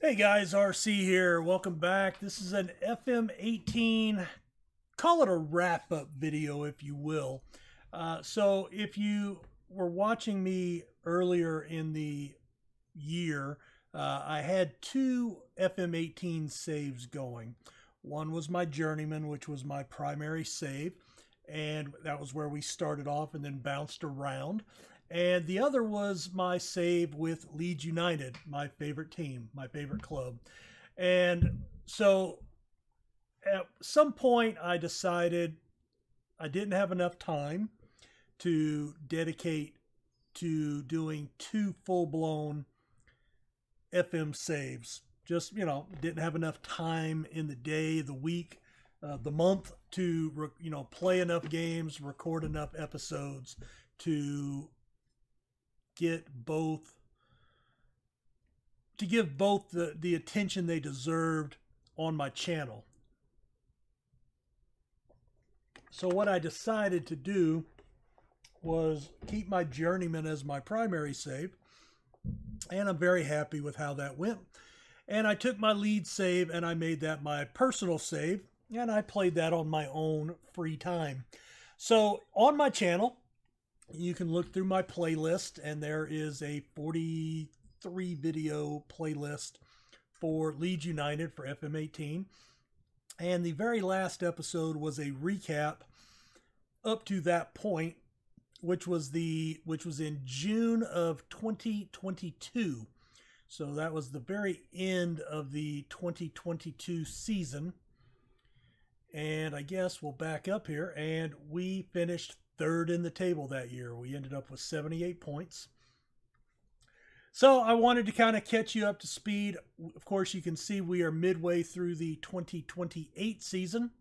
Hey guys, RC here. Welcome back. This is an FM18, call it a wrap-up video, if you will. So if you were watching me earlier in the year, I had two FM18 saves going. One was my Journeyman, which was my primary save, and that was where we started off and then bounced around. And the other was my save with Leeds United, my favorite team, my favorite club. And so at some point I decided I didn't have enough time to dedicate to doing two full-blown FM saves. Just, didn't have enough time in the day, the week, the month to, play enough games, record enough episodes to give both the attention they deserved on my channel. So what I decided to do was keep my Journeyman as my primary save, and I'm very happy with how that went. And I took my lead save and I made that my personal save, and I played that on my own free time. So on my channel, you can look through my playlist, and there is a 43 video playlist for Leeds United for FM18. And the very last episode was a recap up to that point, which was in June of 2022. So that was the very end of the 2022 season. And I guess we'll back up here, and we finished third in the table that year. We ended up with 78 points. So I wanted to kind of catch you up to speed. Of course, you can see we are midway through the 2028 season.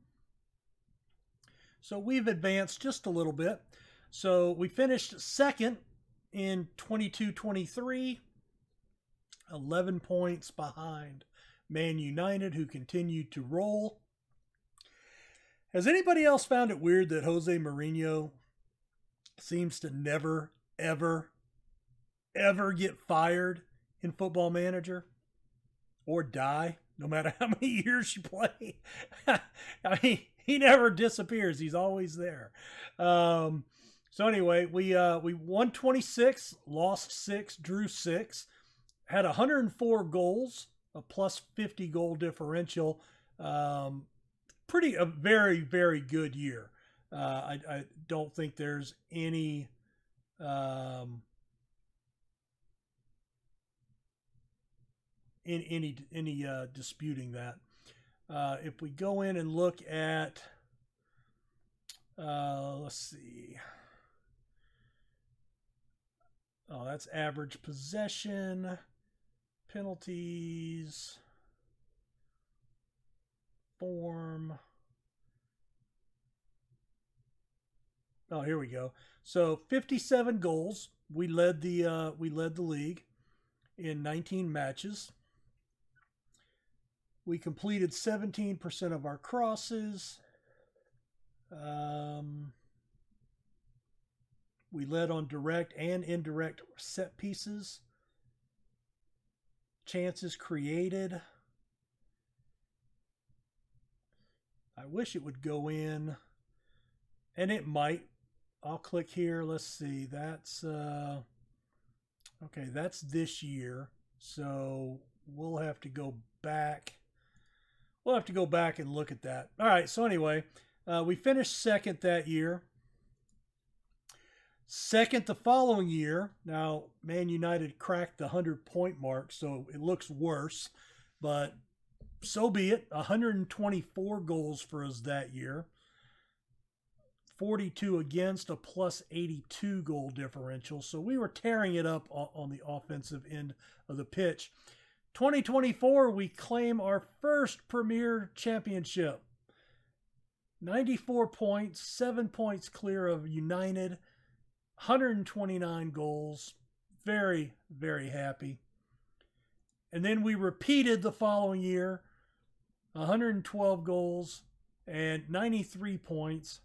So we've advanced just a little bit. So we finished second in 22-23, 11 points behind Man United, who continued to roll. Has anybody else found it weird that Jose Mourinho seems to never, ever get fired in Football Manager or die, no matter how many years you play? I mean, he never disappears. He's always there. So anyway, we won 26, lost 6, drew 6, had 104 goals, a plus 50 goal differential. A very, very good year. I don't think there's any disputing that. If we go in and look at, let's see. Oh, that's average possession, penalties, form. Oh, here we go. So 57 goals. We led the league in 19 matches. We completed 17% of our crosses. We led on direct and indirect set pieces. Chances created. I wish it would go in, and it might. I'll click here. Let's see. That's okay. That's this year. So we'll have to go back. We'll have to go back and look at that. All right. So anyway, we finished second that year. Second the following year. Now, Man United cracked the 100-point mark, so it looks worse, but so be it. 124 goals for us that year. 42 against, a plus 82 goal differential. So we were tearing it up on the offensive end of the pitch. 2024, we claim our first Premier Championship. 94 points, 7 points clear of United, 129 goals. Very, very happy. And then we repeated the following year, 112 goals and 93 points.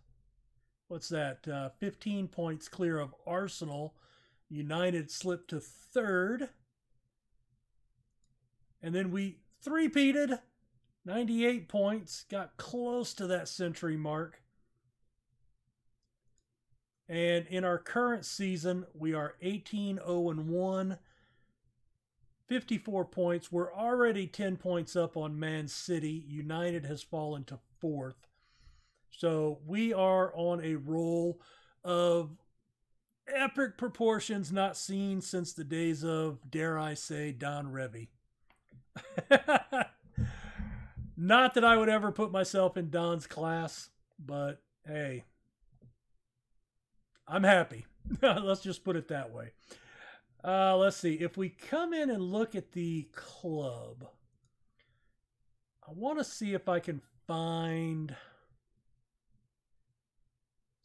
What's that? 15 points clear of Arsenal. United slipped to third. And then we three-peated, 98 points, got close to that century mark. And in our current season, we are 18-0-1, 54 points. We're already 10 points up on Man City. United has fallen to 4th. So we are on a roll of epic proportions not seen since the days of, dare I say, Don Revy. Not that I would ever put myself in Don's class, but hey, I'm happy. Let's just put it that way. Let's see. If we come in and look at the club, I want to see if I can find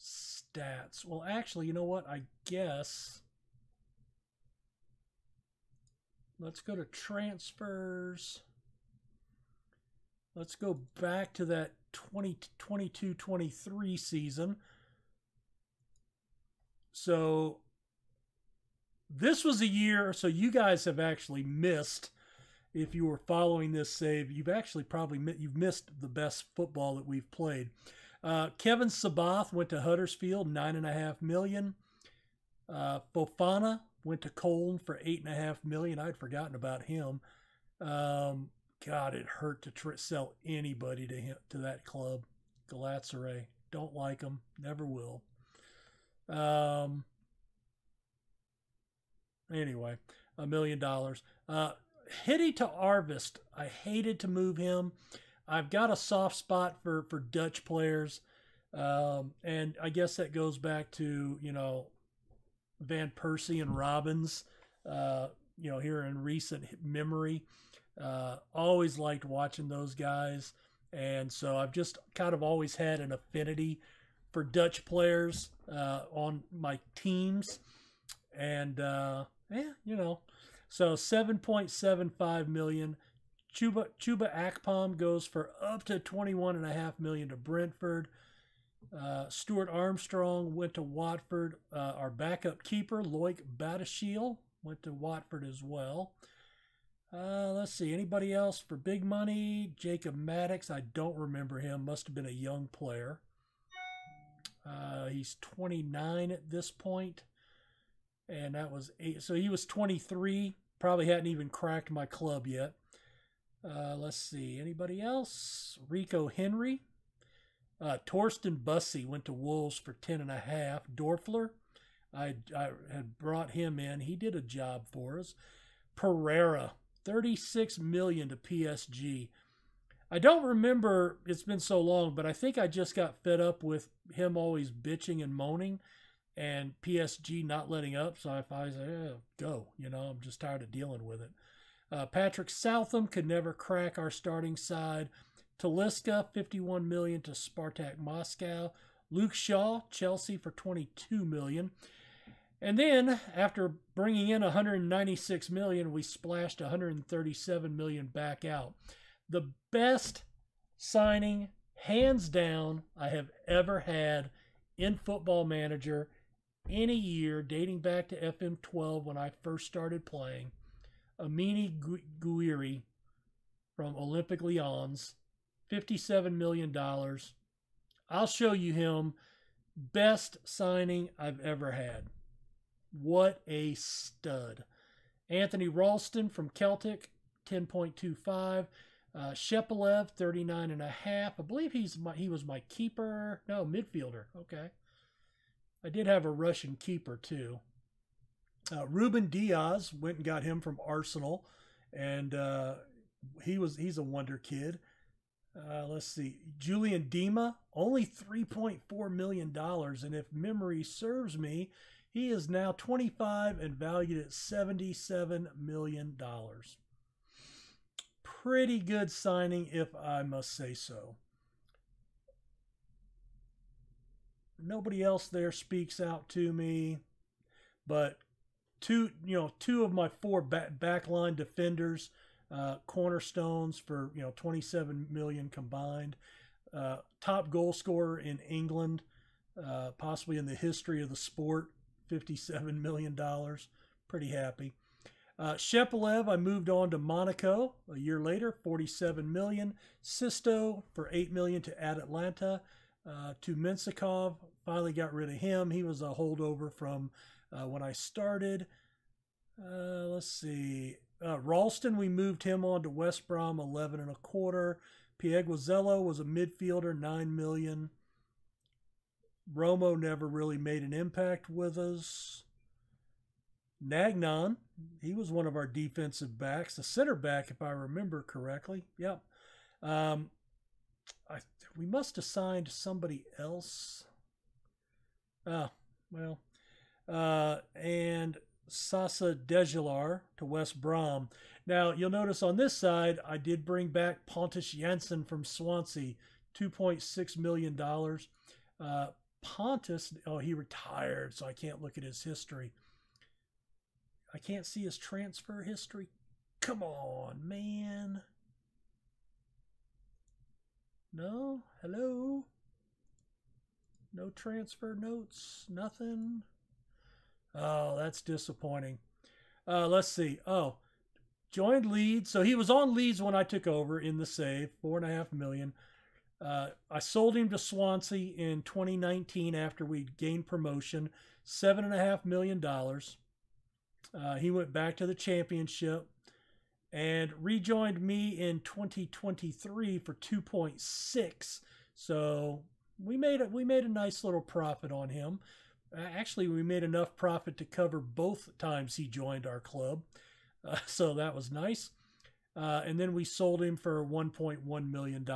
stats. Well, actually, you know what? I guess let's go to transfers. Let's go back to that 2022-23 season. So this was a year, so you guys have actually missed, if you were following this save, you've actually you've missed the best football that we've played. Kevin Sabath went to Huddersfield, $9.5 million. Fofana went to Colne for $8.5 million. I'd forgotten about him. God, it hurt to sell anybody to that club. Galatasaray. Don't like them. Never will. Anyway, $1 million. Hitty to Arvist. I hated to move him. I've got a soft spot for Dutch players. And I guess that goes back to, Van Persie and Robbins, here in recent memory. Always liked watching those guys. And so I've just kind of always had an affinity for Dutch players on my teams. And, so $7.75 million. Chuba Akpom goes for up to $21.5 million to Brentford. Stuart Armstrong went to Watford. Our backup keeper, Loic Batashil, went to Watford as well. Let's see. Anybody else for big money? Jacob Maddox. I don't remember him. Must have been a young player. He's 29 at this point. And that was 8. So he was 23. Probably hadn't even cracked my club yet. Let's see. Anybody else? Rico Henry. Torsten Bussey went to Wolves for 10.5. Dorfler. I had brought him in. He did a job for us. Pereira. $36 million to PSG. I don't remember, it's been so long, but I think I just got fed up with him always bitching and moaning and PSG not letting up. So I said, go. I'm just tired of dealing with it. Patrick Southam could never crack our starting side. Talisca, $51 million to Spartak Moscow. Luke Shaw, Chelsea for $22 million. And then, after bringing in $196 million, we splashed $137 million back out. The best signing, hands down, I have ever had in Football Manager any year, dating back to FM12 when I first started playing. Amini Gouiri from Olympique Lyons, $57 million. I'll show you him. Best signing I've ever had. What a stud. Anthony Ralston from Celtic, 10.25. Shepelev, 39.5. I believe he was my keeper. No, midfielder. Okay. I did have a Russian keeper too. Ruben Diaz, went and got him from Arsenal, and he's a wonder kid. Let's see. Julian Dima, only $3.4 million, and if memory serves me, he is now 25 and valued at $77 million. Pretty good signing, if I must say so. Nobody else there speaks out to me, but two of my 4 backline defenders, cornerstones for 27 million combined. Top goal scorer in England, possibly in the history of the sport, $57 million. Pretty happy. Shepelev, I moved on to Monaco a year later, 47 million. Sisto for 8 million to Atlanta. To Mensakov, finally got rid of him. He was a holdover from when I started. Let's see. Ralston, we moved him on to West Brom, 11 and a quarter. Pieguazello was a midfielder, 9 million. Romo never really made an impact with us. Nagnon, he was one of our defensive backs, a center back, if I remember correctly. Yep. We must have signed somebody else. And Sasa Dejalar to West Brom. Now, you'll notice on this side, I did bring back Pontus Jansson from Swansea, $2.6 million. Pontus, he retired, so I can't look at his history. I can't see his transfer history. Come on, man. No? Hello? No transfer notes? Nothing? Oh, that's disappointing. Let's see. Oh, joined Leeds. So he was on Leeds when I took over in the save, $4.5 million. I sold him to Swansea in 2019 after we gained promotion, $7.5 million. He went back to the championship and rejoined me in 2023 for 2.6. So we made a nice little profit on him. Actually, we made enough profit to cover both times he joined our club. So that was nice. And then we sold him for $1.1 million,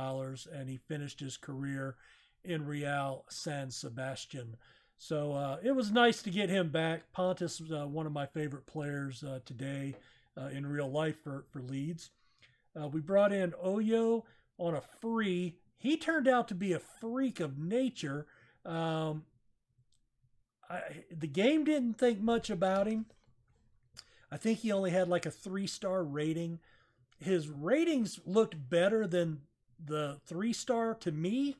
and he finished his career in Real San Sebastian. So it was nice to get him back. Pontus was one of my favorite players today in real life for Leeds. We brought in Oyo on a free. He turned out to be a freak of nature. The game didn't think much about him. I think he only had like a 3-star rating. His ratings looked better than the 3-star to me,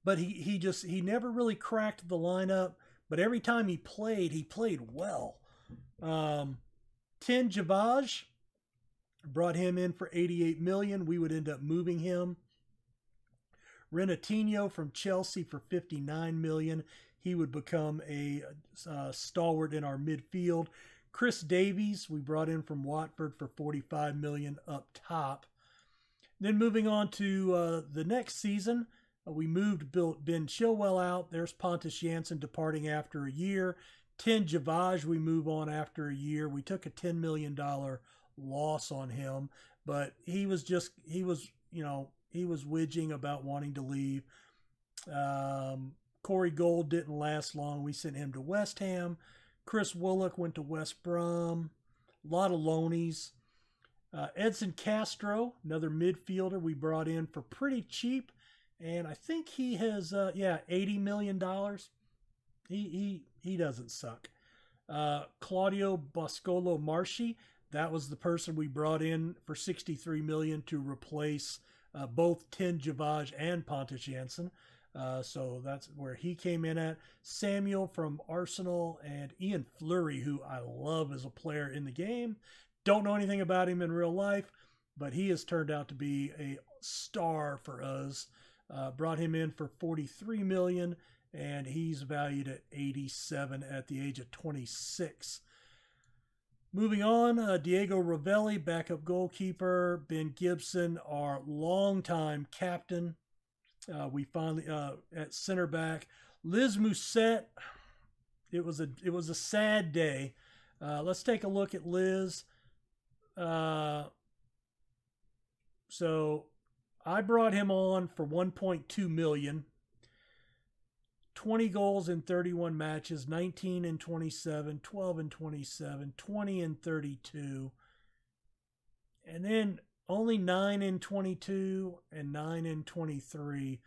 but he never really cracked the lineup. But every time he played well. Tin Javaj, brought him in for 88 million. We would end up moving him. Renatinho from Chelsea for 59 million. He would become a stalwart in our midfield. Chris Davies, we brought in from Watford for 45 million up top. Then moving on to the next season, we moved Ben Chilwell out. There's Pontus Jansson departing after a year. Tin Javaj, we move on after a year. We took a $10 million loss on him, but he was widging about wanting to leave. Corey Gold didn't last long. We sent him to West Ham. Chris Willock went to West Brom. A lot of loanies. Edson Castro, another midfielder we brought in for pretty cheap. And I think he has, $80 million. He doesn't suck. Claudio Boscolo Marschi, that was the person we brought in for 63 million to replace both Tin Javaj and Pontus Jansson. So that's where he came in at. Samuel from Arsenal and Ian Fleury, who I love as a player in the game. Don't know anything about him in real life, but he has turned out to be a star for us. Brought him in for 43 million, and he's valued at 87 at the age of 26. Moving on, Diego Ravelli, backup goalkeeper. Ben Gibson, our longtime captain. We finally at center back. Liz Musette. It was a sad day. Let's take a look at Liz. So I brought him on for 1.2 million. 20 goals in 31 matches, 19 and 27, 12 and 27, 20 and 32. And then only 9 and 22 and 9 and 23.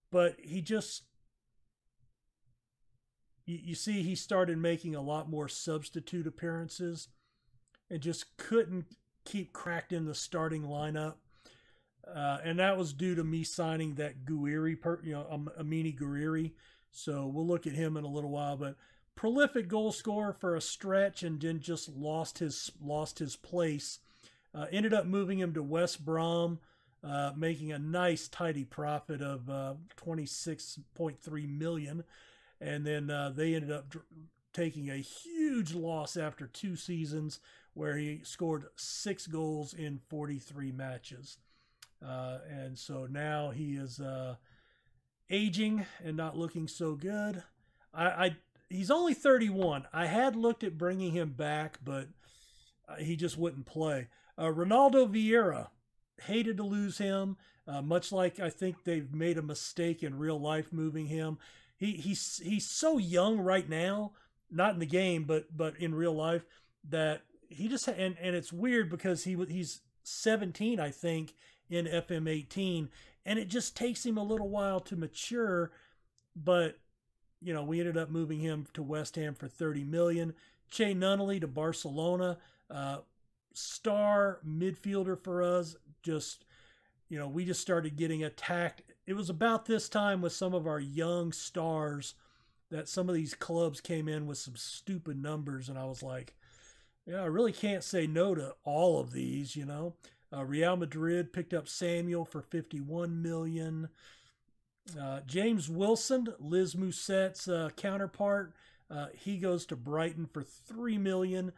But he just, you see, he started making a lot more substitute appearances and just couldn't keep cracked in the starting lineup. And that was due to me signing that Guiri, Amini Guiri. So we'll look at him in a little while. But prolific goal scorer for a stretch, and then just lost his place. Ended up moving him to West Brom, making a nice tidy profit of 26.3 million, and then they ended up taking a huge loss after 2 seasons, where he scored 6 goals in 43 matches. And so now he is aging and not looking so good. He's only 31. I had looked at bringing him back, but he just wouldn't play. Ronaldo Vieira, hated to lose him. Much like I think they've made a mistake in real life moving him. He's so young right now, not in the game, but in real life, that he just and it's weird because he's 17, I think, in FM18, and it just takes him a little while to mature. But you know, we ended up moving him to West Ham for 30 million. Che Nunnally to Barcelona, star midfielder for us. Just, you know, we just started getting attacked. It was about this time with some of our young stars that some of these clubs came in with some stupid numbers, and I was like, yeah, I really can't say no to all of these, you know. Real Madrid picked up Samuel for 51 million. James Wilson, Liz Mousset's counterpart, he goes to Brighton for 3 million.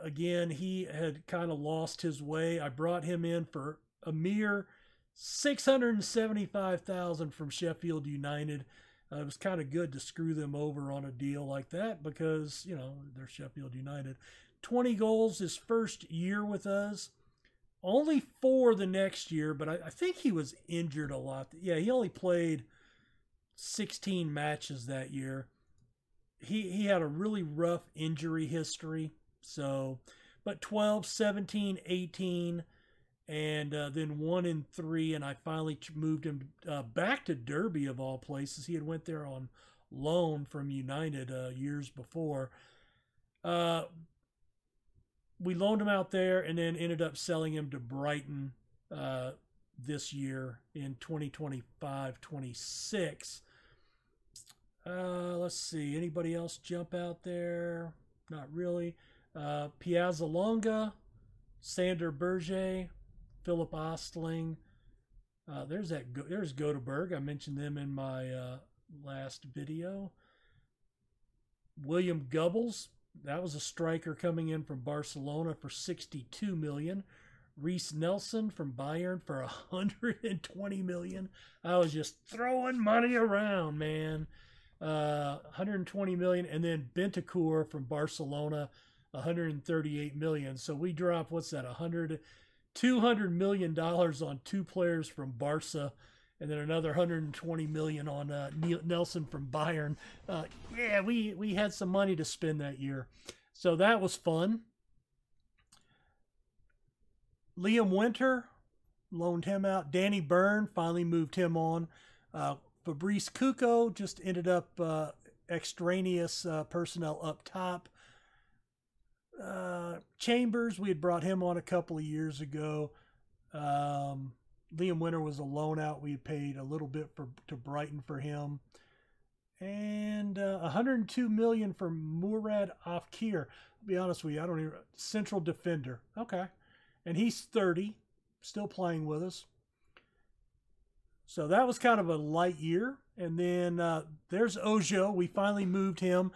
Again, he had kind of lost his way. I brought him in for a mere 675,000 from Sheffield United. It was kind of good to screw them over on a deal like that because, you know, they're Sheffield United. 20 goals his first year with us. Only 4 the next year, but I think he was injured a lot. Yeah, he only played 16 matches that year. He had a really rough injury history. So, but 12, 17, 18, and then 1 in 3, and I finally moved him back to Derby of all places. He had went there on loan from United years before. We loaned him out there and then ended up selling him to Brighton this year in 2025-26. Let's see. Anybody else jump out there? Not really. Piazzalonga, Sander Berge, Philip Ostling. There's Göteborg. I mentioned them in my last video. William Gubbles. That was a striker coming in from Barcelona for 62 million. Reece Nelson from Bayern for 120 million. I was just throwing money around, man. 120 million. And then Bentancur from Barcelona, 138 million. So we dropped, what's that, $200 million on 2 players from Barca, and then another 120 million on Nelson from Bayern. Yeah, we had some money to spend that year, so that was fun. Liam Winter, loaned him out. Danny Byrne, finally moved him on. Fabrice Cucco just ended up extraneous personnel up top. Chambers, we had brought him on a couple of years ago. Liam Winter was a loan out. We had paid a little bit to Brighton for him. And 102 million for Murad Afkir. To be honest with you, I don't even... Central defender. Okay. And he's 30, still playing with us. So that was kind of a light year. And then there's Ojo. We finally moved him.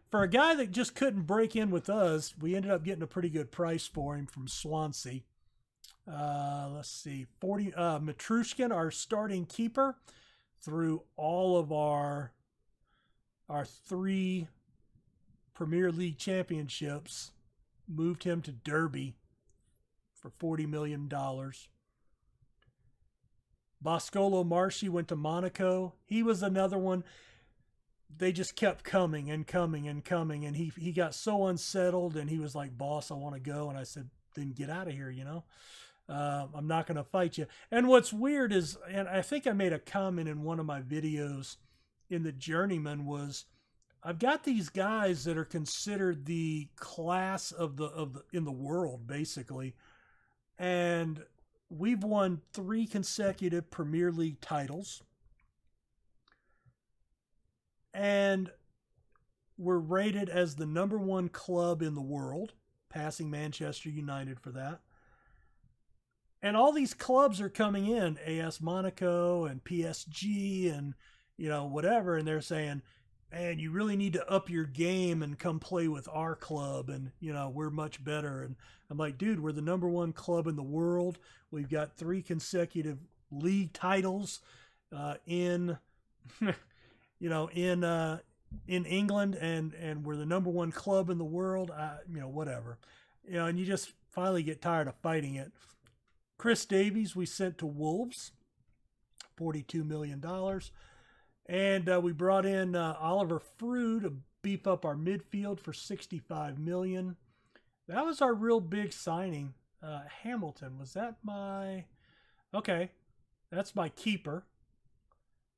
For a guy that just couldn't break in with us, we ended up getting a pretty good price for him from Swansea. Let's see, Matrushkin, our starting keeper, through all of our 3 Premier League championships, moved him to Derby for $40 million. Boscolo Marchi went to Monaco. He was another one. They just kept coming and coming and coming, and he got so unsettled, and he was like, boss, I want to go. And I said, then get out of here, you know. I'm not going to fight you. And what's weird is, and I think I made a comment in one of my videos in the Journeyman, was I've got these guys that are considered the class of the in the world, basically. And we've won 3 consecutive Premier League titles. And we're rated as the #1 club in the world, passing Manchester United for that. And all these clubs are coming in, AS Monaco and PSG and, whatever. And they're saying, man, you really need to up your game and come play with our club. And, we're much better. And I'm like, dude, we're the #1 club in the world. We've got 3 consecutive league titles in, in England. And we're the #1 club in the world. Whatever. And you just finally get tired of fighting it. Chris Davies, we sent to Wolves, $42 million. And we brought in Oliver Frew to beef up our midfield for $65 million. That was our real big signing. Hamilton, was that my... Okay, that's my keeper.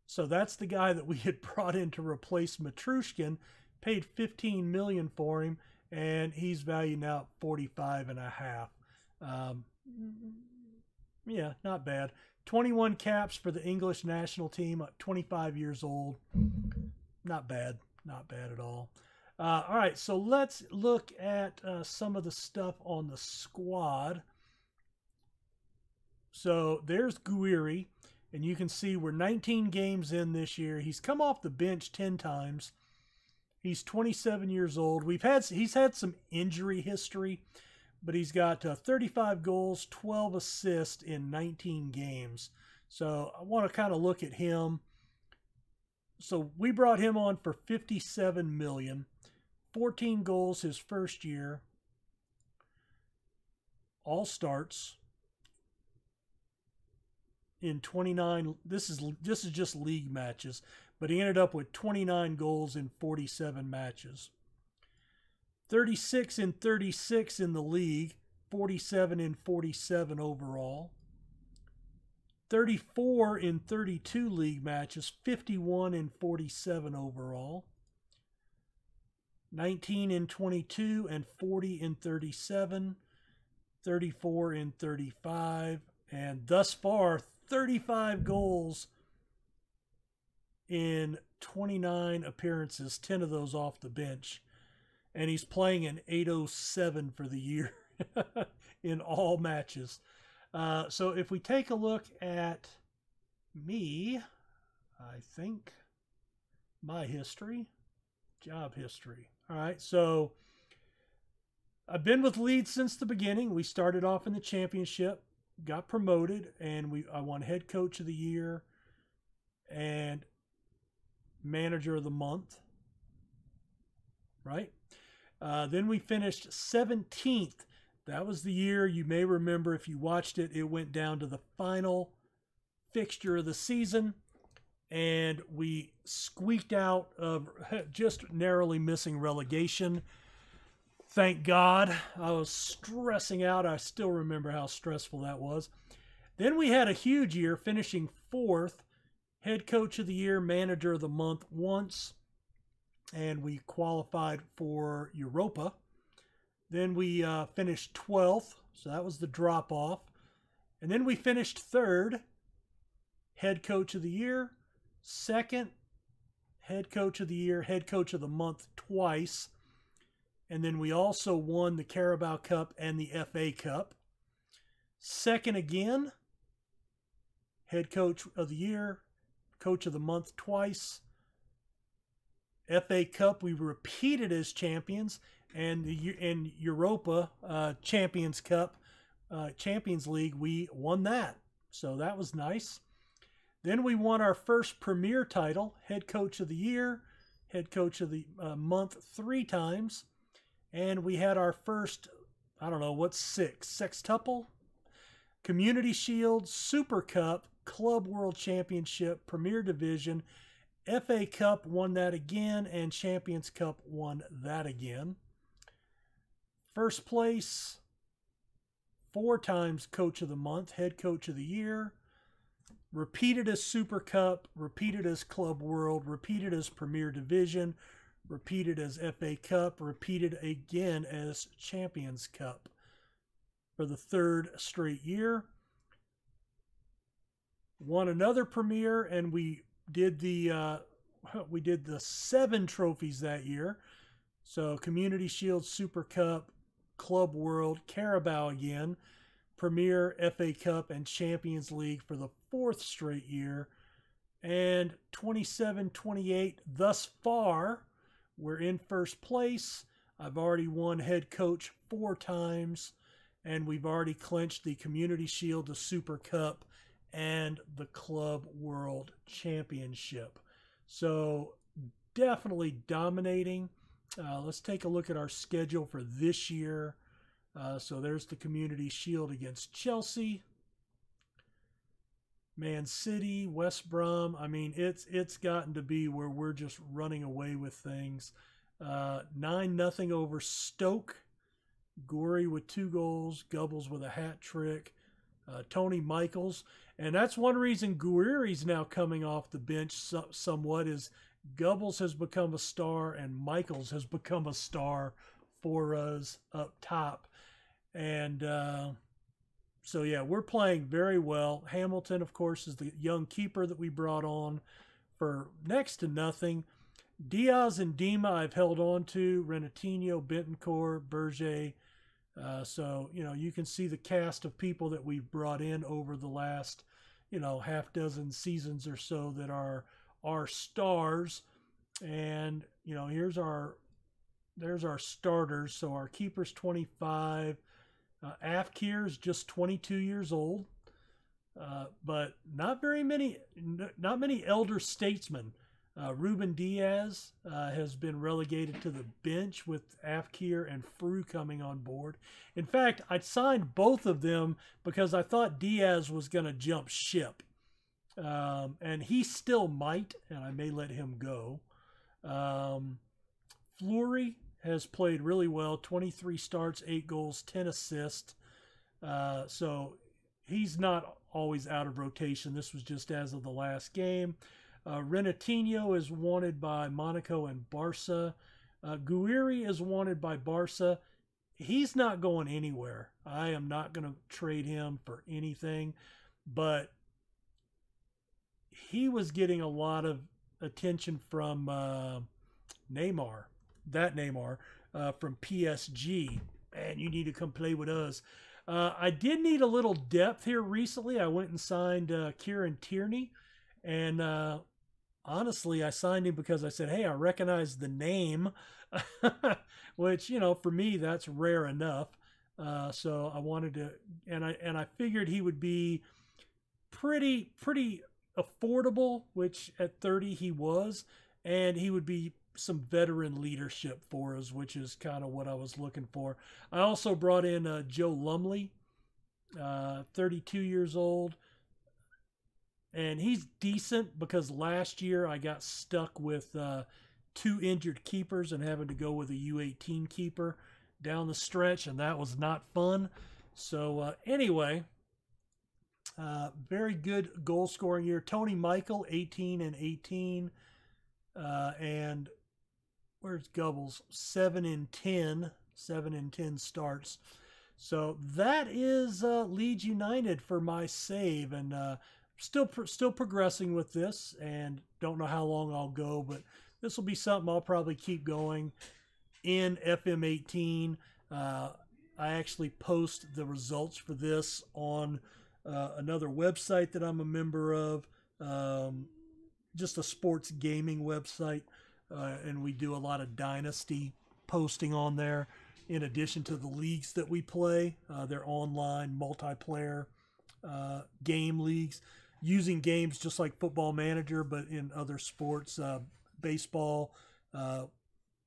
So that's the guy that we had brought in to replace Matrushkin. Paid $15 million for him, and he's valued now at $45.5. Yeah, not bad. 21 caps for the English national team at 25 years old. Not bad. Not bad at all. All right, so let's look at some of the stuff on the squad. So there's Guiri, and you can see we're 19 games in this year. He's come off the bench 10 times. He's 27 years old. He's had some injury history, but he's got 35 goals, 12 assists in 19 games. So I want to kind of look at him. So we brought him on for $57 million, 14 goals his first year, all starts in 29. This is just league matches, but he ended up with 29 goals in 47 matches. 36 in 36 in the league, 47 in 47 overall. 34 in 32 league matches, 51 in 47 overall. 19 in 22 and 40 in 37. 34 in 35. And thus far, 35 goals in 29 appearances, 10 of those off the bench. And he's playing an 807 for the year in all matches. So if we take a look at me, I think my history, job history. All right, so I've been with Leeds since the beginning. We started off in the championship, got promoted, and I won head coach of the year and manager of the month. Right? Then we finished 17th. That was the year, you may remember if you watched it, it went down to the final fixture of the season, and we squeaked out of just narrowly missing relegation. Thank God. I was stressing out. I still remember how stressful that was. Then we had a huge year, finishing 4th, head coach of the year, manager of the month once, and we qualified for Europa. Then we finished 12th, so that was the drop-off. And then we finished 3rd, head coach of the year, 2nd, head coach of the year, head coach of the month twice. And then we also won the Carabao Cup and the FA Cup. 2nd again, head coach of the year, coach of the month twice. FA Cup, we repeated as champions, and in Europa Champions Cup, Champions League, we won that. So that was nice. Then we won our first Premier title, head coach of the year, head coach of the month 3 times, and we had our first, I don't know, what's sextuple? Community Shield, Super Cup, Club World Championship, Premier Division, FA Cup won that again, and Champions Cup won that again. First place, 4 times Coach of the Month, Head Coach of the Year. Repeated as Super Cup, repeated as Club World, repeated as Premier Division, repeated as FA Cup, repeated again as Champions Cup for the 3rd straight year. Won another Premier, and we did the we did the 7 trophies that year. So Community Shield, Super Cup, Club World, Carabao again, Premier, FA Cup, and Champions League for the 4th straight year. And 27-28 thus far, we're in first place. I've already won head coach 4 times, and we've already clinched the Community Shield, the Super Cup, and the Club World Championship. So definitely dominating. Let's take a look at our schedule for this year. So there's the Community Shield against Chelsea, Man City, West Brom. I mean, it's gotten to be where we're just running away with things. 9-0 over Stoke. Gorey with 2 goals. Gubbles with a hat trick. Tony Michaels. And that's one reason Guerrieri's now coming off the bench somewhat, is Gubbles has become a star and Michaels has become a star for us up top. And so, yeah, we're playing very well. Hamilton, of course, is the young keeper that we brought on for next to nothing. Diaz and Dima I've held on to. Renatinho, Bentoncourt, Berger. So, you know, you can see the cast of people that we've brought in over the last, you know, half dozen seasons or so that are our stars. And, you know, there's our starters. So our keeper's 25. Afkir's just 22 years old. But not many elder statesmen. Ruben Diaz has been relegated to the bench with Afkir and Fru coming on board. In fact, I signed both of them because I thought Diaz was going to jump ship. And he still might, and I may let him go. Fleury has played really well, 23 starts, 8 goals, 10 assists. So he's not always out of rotation. This was just as of the last game. Renatinho is wanted by Monaco and Barca. Guerrieri is wanted by Barca. He's not going anywhere. I am not going to trade him for anything, but he was getting a lot of attention from Neymar, from PSG. Man, you need to come play with us. I did need a little depth here recently. I went and signed Kieran Tierney, and honestly, I signed him because I said, hey, I recognize the name, which, you know, for me, that's rare enough. So I wanted to, and I figured he would be pretty affordable, which at 30 he was, and he would be some veteran leadership for us, which is kind of what I was looking for. I also brought in Joe Lumley, 32 years old. And he's decent because last year I got stuck with 2 injured keepers and having to go with a U18 keeper down the stretch, and that was not fun. So anyway, very good goal scoring year. Tony Michael, 18 and 18. And where's Gubbles? 7 and 10 starts. So that is Leeds United for my save, and still progressing with this, and don't know how long I'll go, but this will be something I'll probably keep going in FM18. I actually post the results for this on another website that I'm a member of, just a sports gaming website, and we do a lot of Dynasty posting on there in addition to the leagues that we play. They're online multiplayer game leagues, using games just like Football Manager, but in other sports, baseball,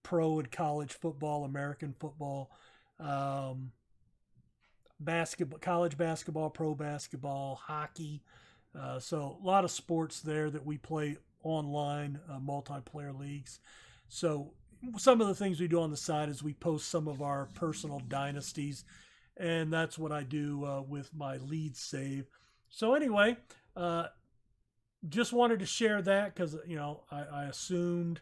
pro and college football, American football, basketball, college basketball, pro basketball, hockey. So a lot of sports there that we play online, multiplayer leagues. So some of the things we do on the side is we post some of our personal dynasties, and that's what I do with my Leeds save. So anyway, just wanted to share that because, you know, I assumed,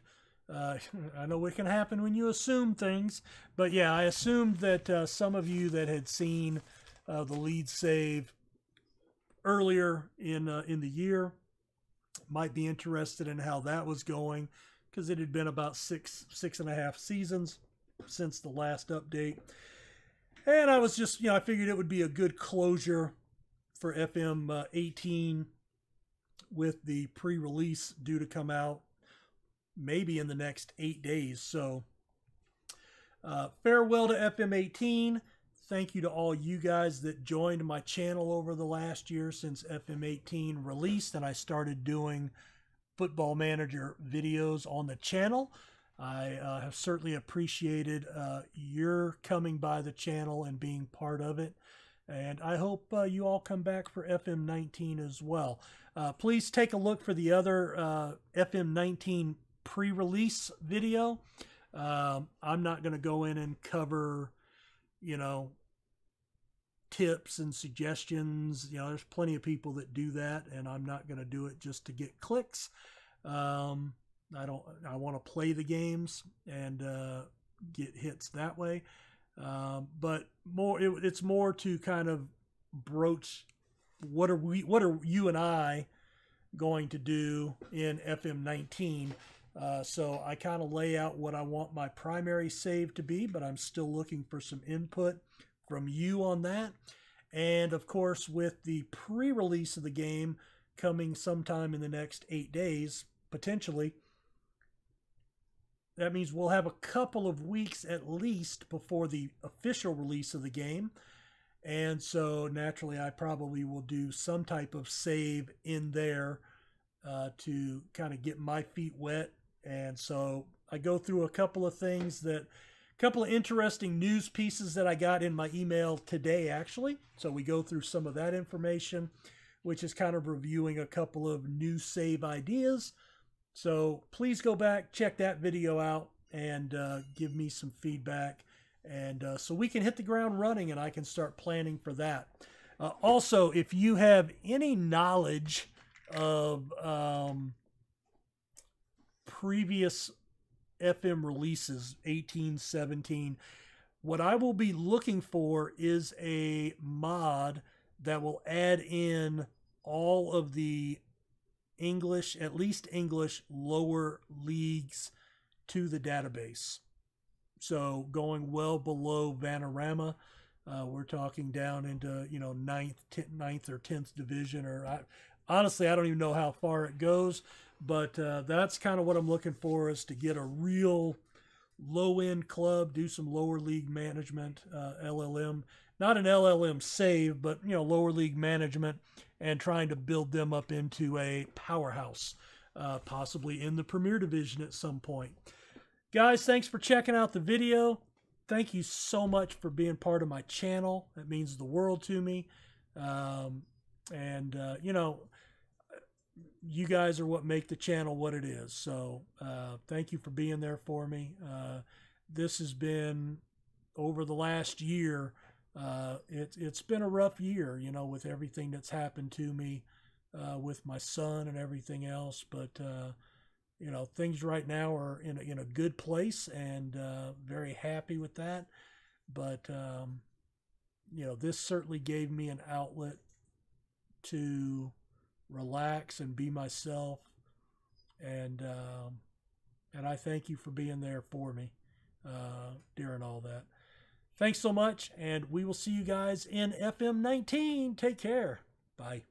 I know what can happen when you assume things, but yeah, I assumed that some of you that had seen the Leeds save earlier in the year might be interested in how that was going, because it had been about six and a half seasons since the last update. And I was just, I figured it would be a good closure for FM18 with the pre-release due to come out maybe in the next 8 days. So farewell to FM18. Thank you to all you guys that joined my channel over the last year since FM18 released and I started doing Football Manager videos on the channel. I have certainly appreciated your coming by the channel and being part of it. And I hope you all come back for FM19 as well. Please take a look for the other FM19 pre-release video. I'm not going to go in and cover, tips and suggestions. There's plenty of people that do that, and I'm not going to do it just to get clicks. I want to play the games and get hits that way. But it's more to kind of broach what are you and I going to do in FM19. So I kind of lay out what I want my primary save to be, but I'm still looking for some input from you on that. And of course, with the pre-release of the game coming sometime in the next 8 days, potentially, that means we'll have a couple of weeks at least before the official release of the game. And so naturally, I probably will do some type of save in there to kind of get my feet wet. And so I go through a couple of interesting news pieces that I got in my email today, actually. So we go through some of that information, which is kind of reviewing a couple of new save ideas. So please go back, check that video out, and give me some feedback. And so we can hit the ground running and I can start planning for that. Also, if you have any knowledge of previous FM releases, 18, 17, what I will be looking for is a mod that will add in all of the English, at least English, lower leagues to the database. So going well below Vanarama, we're talking down into, ninth or 10th division, honestly, I don't even know how far it goes, but that's kind of what I'm looking for, is to get a real low-end club, do some lower league management, LLM, not an LLM save, but, lower league management, and trying to build them up into a powerhouse, possibly in the Premier Division at some point. Guys, thanks for checking out the video. Thank you so much for being part of my channel. It means the world to me. You guys are what make the channel what it is. So thank you for being there for me. This has been, over the last year, it's been a rough year, with everything that's happened to me with my son and everything else. But, things right now are in a good place, and very happy with that. But, this certainly gave me an outlet to relax and be myself, and I thank you for being there for me during all that. Thanks so much, and we will see you guys in FM19. Take care. Bye.